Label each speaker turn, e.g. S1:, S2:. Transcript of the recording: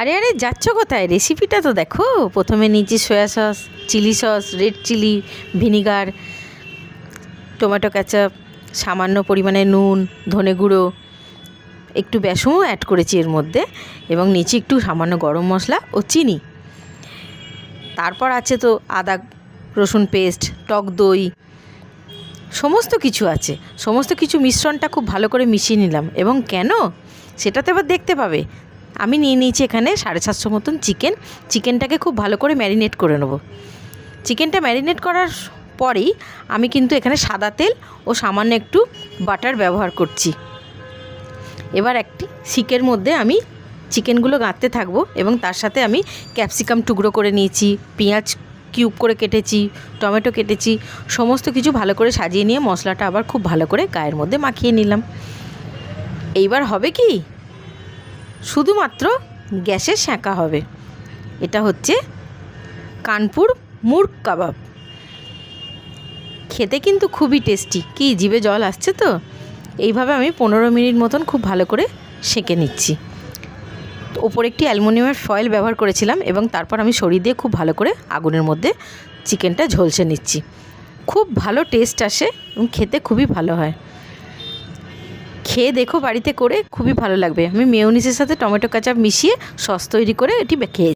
S1: আরে আরে যাচ্ছ কোথায়? রেসিপিটা তো দেখো। প্রথমে নিয়েছি soya sauce, chilli sauce, red chilli vinegar, tomato ketchup, সামান্য পরিমাণে নুন, ধনে গুঁড়ো, একটু বেসনও অ্যাড করেছি এর মধ্যে, এবং নিচে একটু সামান্য গরম মশলা ও চিনি। তারপর আছে তো আদা রসুন পেস্ট, টক দই, সমস্ত কিছু আছে। সমস্ত কিছু মিশ্রণটা খুব ভালো করে মিশিয়ে নিলাম। এবং কেন, সেটা তো এবার দেখতে পাবে। আমি নিয়ে নিয়েছি এখানে 750 মতন চিকেনটাকে খুব ভালো করে ম্যারিনেট করে নেব। চিকেনটা ম্যারিনেট করার পরেই আমি কিন্তু এখানে সাদা তেল ও সামান্য একটু বাটার ব্যবহার করছি। এবার একটি শিকের মধ্যে আমি চিকেনগুলো গাঁথতে থাকবো, এবং তার সাথে আমি ক্যাপসিকাম টুকরো করে নিয়েছি, পেঁয়াজ কিউব করে কেটেছি, টমেটো কেটেছি, সমস্ত কিছু ভালো করে সাজিয়ে নিয়ে মশলাটা আবার খুব ভালো করে গায়ের মধ্যে মাখিয়ে নিলাম। এইবার হবে কি, শুধুমাত্র গ্যাসে সেঁকা হবে। এটা হচ্ছে কানপুর মুর্গ কাবাব। খেতে কিন্তু খুবই টেস্টি। কি জিভে জল আসছে তো? এইভাবে আমি 15 মিনিট মতন খুব ভালো করে সেঁকে নিচ্ছি। ওপরে একটি অ্যালুমিনিয়ামের ফয়েল ব্যবহার করেছিলাম, এবং তারপর আমি সরিয়ে দিয়ে খুব ভালো করে আগুনের মধ্যে চিকেনটা ঝলসে নিচ্ছি। খুব ভালো টেস্ট আসে এবং খেতে খুবই ভালো হয়। খেয়ে দেখো বাড়িতে করে, খুবই ভালো লাগবে। আমি মেয়োনিজের সাথে টমেটো কেচাপ মিশিয়ে সস তৈরি করে এটি খেয়ে